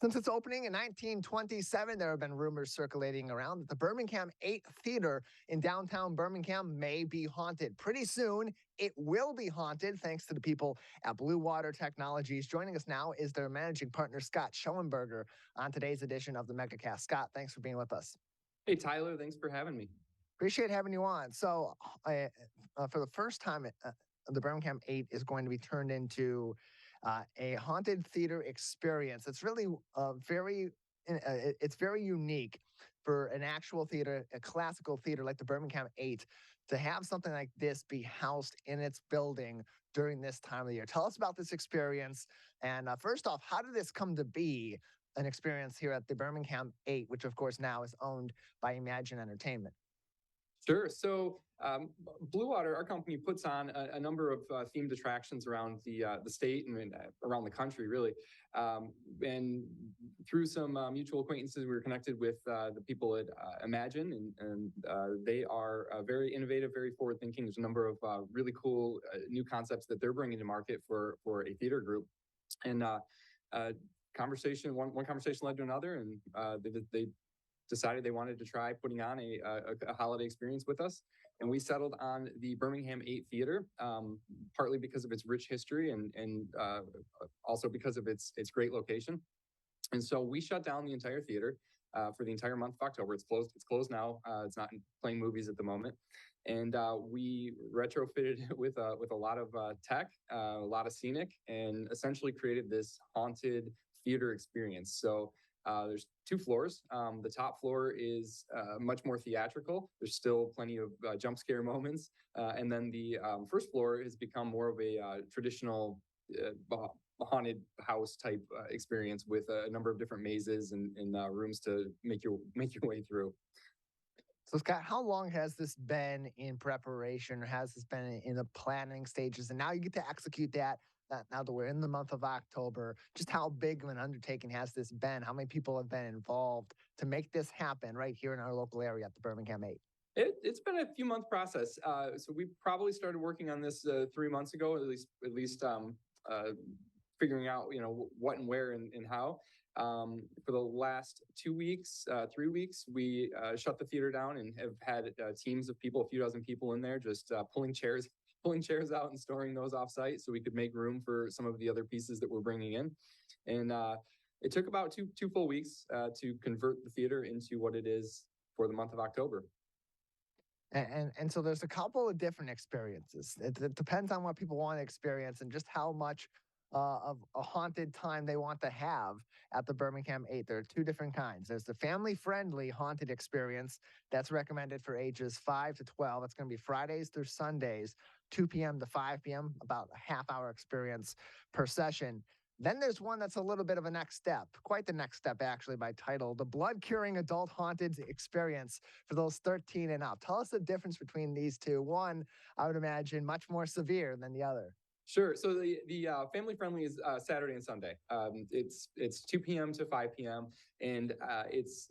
Since its opening in 1927, there have been rumors circulating around that the Birmingham 8 Theater in downtown Birmingham may be haunted. Pretty soon, it will be haunted thanks to the people at Bluewater Technologies. Joining us now is their managing partner, Scott Schoenberger, on today's edition of the Megacast. Scott, thanks for being with us. Hey, Tyler, thanks for having me. Appreciate having you on. So, for the first time, the Birmingham 8 is going to be turned into a haunted theater experience. It's really it's very unique for an actual theater, a classical theater like the Birmingham 8, to have something like this be housed in its building during this time of the year. Tell us about this experience. And first off, how did this come to be an experience here at the Birmingham 8, which of course now is owned by Emagine Entertainment? Sure. So Bluewater, our company, puts on a number of themed attractions around the state and around the country, really. And through some mutual acquaintances, we were connected with the people at Emagine, and they are very innovative, very forward-thinking. There's a number of really cool new concepts that they're bringing to market for a theater group. And one conversation led to another, and they decided they wanted to try putting on a holiday experience with us. And we settled on the Birmingham 8 Theater, partly because of its rich history and also because of its great location. And so we shut down the entire theater for the entire month of October. It's closed. It's closed now. It's not playing movies at the moment. And we retrofitted it with a lot of tech, a lot of scenic, and essentially created this haunted theater experience. So there's 2 floors. The top floor is much more theatrical. There's still plenty of jump scare moments. And then the first floor has become more of a traditional haunted house type experience with a number of different mazes and rooms to make your way through. So, Scott, how long has this been in preparation, or has this been in the planning stages? And now you get to execute that. Now that we're in the month of October, just how big of an undertaking has this been? How many people have been involved to make this happen right here in our local area at the Birmingham 8? It's been a few month process. So we probably started working on this 3 months ago, at least figuring out what and where and how. For the last 2 weeks, 3 weeks, we shut the theater down and have had teams of people, a few dozen people in there, just pulling chairs out and storing those off site so we could make room for some of the other pieces that we're bringing in. And it took about two full weeks to convert the theater into what it is for the month of October. And so there's a couple of different experiences. It depends on what people want to experience and just how much of a haunted time they want to have at the Birmingham 8. There are 2 different kinds. There's the family-friendly haunted experience that's recommended for ages 5 to 12. It's going to be Fridays through Sundays, 2 p.m. to 5 p.m., about a half-hour experience per session. Then there's one that's a little bit of a next step, quite the next step actually, by title, the blood-curing adult haunted experience for those 13 and up. Tell us the difference between these 2. One, I would imagine, much more severe than the other. Sure. So the family friendly is Saturday and Sunday. It's 2 p.m. to 5 p.m. and it's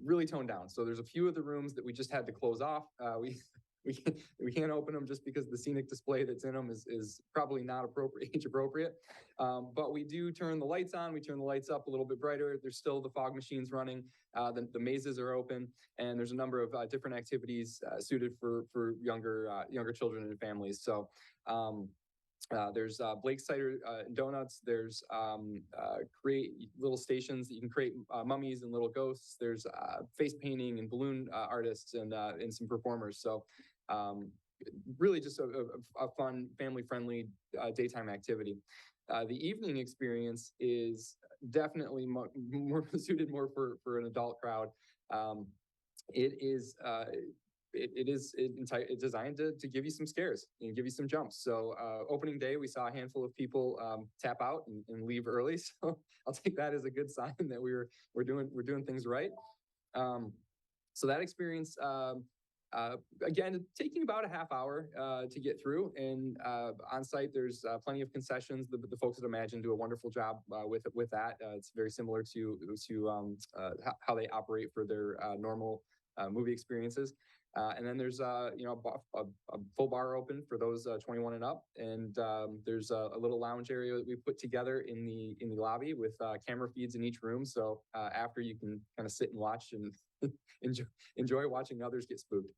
really toned down. So there's a few of the rooms that we just had to close off. We can't open them just because the scenic display that's in them is probably not age appropriate. But we do turn the lights on. We turn the lights up a little bit brighter. There's still the fog machines running. The mazes are open, and there's a number of different activities suited for younger children and families. So. There's Blake's Cider and Donuts. There's create little stations that you can create mummies and little ghosts. There's face painting and balloon artists and some performers. So really just a fun, family-friendly daytime activity. The evening experience is definitely more suited for an adult crowd. It's designed to give you some scares and give you some jumps. So opening day, we saw a handful of people tap out and leave early. So I'll take that as a good sign that we're doing things right. So that experience, again, taking about a half hour to get through. And on site, there's plenty of concessions. The folks at Emagine do a wonderful job with that. It's very similar to how they operate for their normal movie experiences. And then there's a full bar open for those 21 and up, and there's a little lounge area that we put together in the lobby with camera feeds in each room. So after you can kind of sit and watch and enjoy watching others get spooked.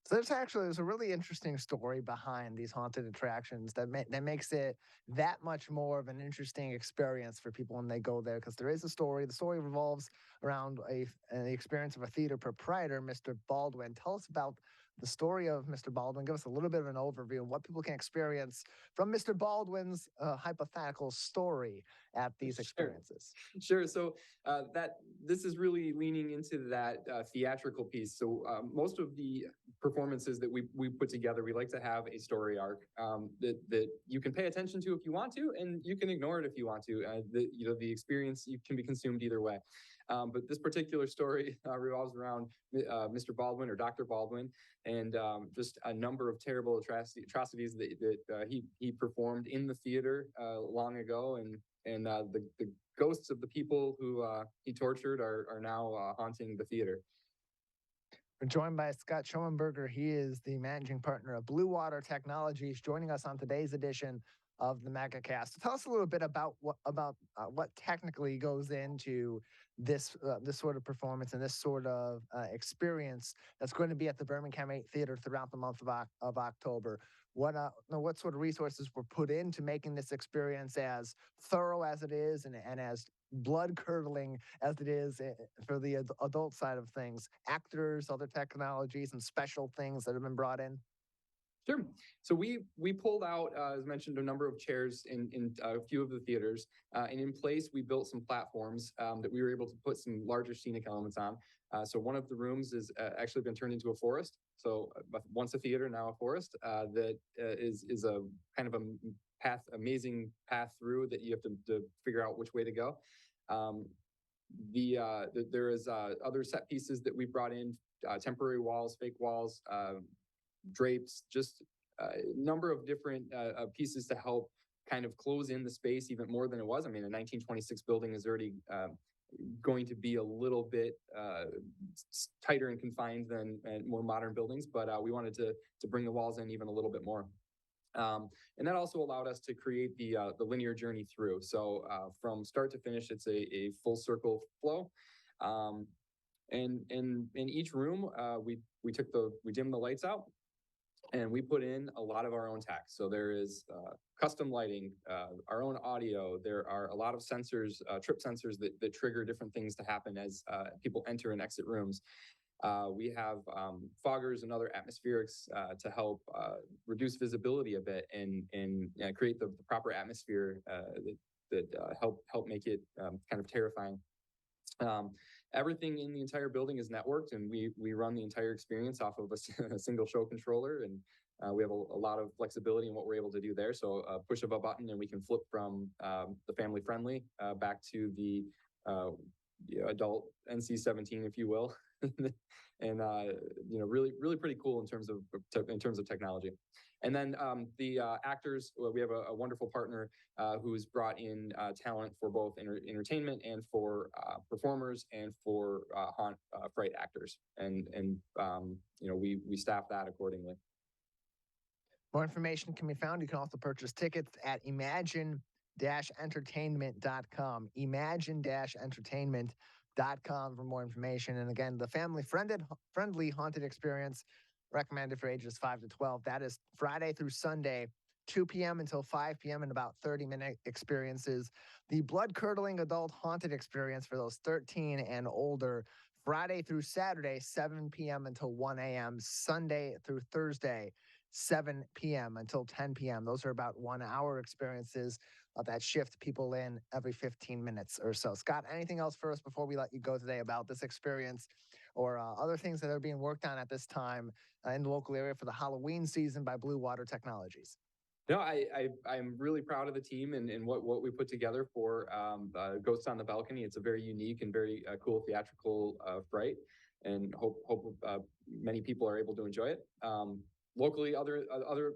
So there's a really interesting story behind these haunted attractions that makes it that much more of an interesting experience for people when they go there, because there is a story. The story revolves around the experience of a theater proprietor, Mr. Baldwin. Tell us about the story of Mr. Baldwin. Give us a little bit of an overview of what people can experience from Mr. Baldwin's hypothetical story at these experiences. Sure. So that this is really leaning into that theatrical piece. So most of the performances that we put together, we like to have a story arc that you can pay attention to if you want to, and you can ignore it if you want to. The experience can be consumed either way. But this particular story revolves around Mr. Baldwin or Dr. Baldwin, and just a number of terrible atrocities that he performed in the theater long ago, and the ghosts of the people who he tortured are now haunting the theater. We're joined by Scott Schoeneberger. He is the managing partner of Bluewater Technologies, joining us on today's edition of the Megacast. Tell us a little bit about what technically goes into this sort of performance and this sort of experience that's going to be at the Birmingham 8 Theater throughout the month of October. What sort of resources were put into making this experience as thorough as it is and as blood-curdling as it is for the adult side of things? Actors, other technologies, and special things that have been brought in? Sure. So we pulled out, as mentioned, a number of chairs in a few of the theaters, and in place we built some platforms that we were able to put some larger scenic elements on. So one of the rooms is actually been turned into a forest. So once a theater, now a forest. That is a kind of a amazing path through that you have to figure out which way to go. There is other set pieces that we brought in, temporary walls, fake walls, drapes, just a number of different pieces to help kind of close in the space even more than it was. I mean, a 1926 building is already going to be a little bit tighter and confined than more modern buildings, but we wanted to bring the walls in even a little bit more. And that also allowed us to create the linear journey through. So from start to finish, it's a full circle flow. And in each room, we dimmed the lights out, and we put in a lot of our own tech. So there is custom lighting, our own audio. There are a lot of sensors, trip sensors that trigger different things to happen as people enter and exit rooms. We have foggers and other atmospherics to help reduce visibility a bit and create the proper atmosphere that help make it kind of terrifying. Everything in the entire building is networked, and we run the entire experience off of a single show controller, and we have a lot of flexibility in what we're able to do there. So push of a button, and we can flip from the family friendly back to the adult NC-17, if you will, and really pretty cool in terms of technology. And then the actors, we have a wonderful partner who's brought in talent for both entertainment and for performers and for fright actors, and we staff that accordingly. More information can be found. You can also purchase tickets at Emagine-entertainment.com. Emagine-entertainment.com for more information. And again, the family-friendly haunted experience recommended for ages 5 to 12. That is Friday through Sunday, 2 p.m. until 5 p.m. in about 30-minute experiences. The blood-curdling adult haunted experience for those 13 and older, Friday through Saturday, 7 p.m. until 1 a.m. Sunday through Thursday, 7 p.m. until 10 p.m. Those are about 1 hour experiences that shift people in every 15 minutes or so. Scott, anything else for us before we let you go today about this experience or other things that are being worked on at this time in the local area for the Halloween season by Bluewater Technologies? No, I'm really proud of the team and what we put together for Ghosts on the Balcony. It's a very unique and very cool theatrical fright, and hope many people are able to enjoy it. Locally, other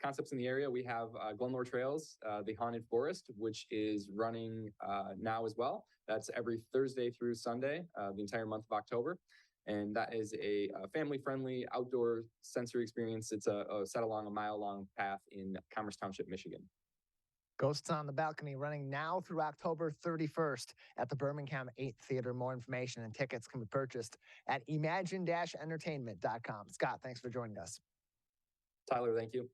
concepts in the area, we have Glenmore Trails, the Haunted Forest, which is running now as well. That's every Thursday through Sunday, the entire month of October. And that is a family-friendly outdoor sensory experience. It's a set along a mile-long path in Commerce Township, Michigan. Ghosts on the Balcony running now through October 31st at the Birmingham 8 Theater. More information and tickets can be purchased at imagine-entertainment.com. Scott, thanks for joining us. Tyler, thank you.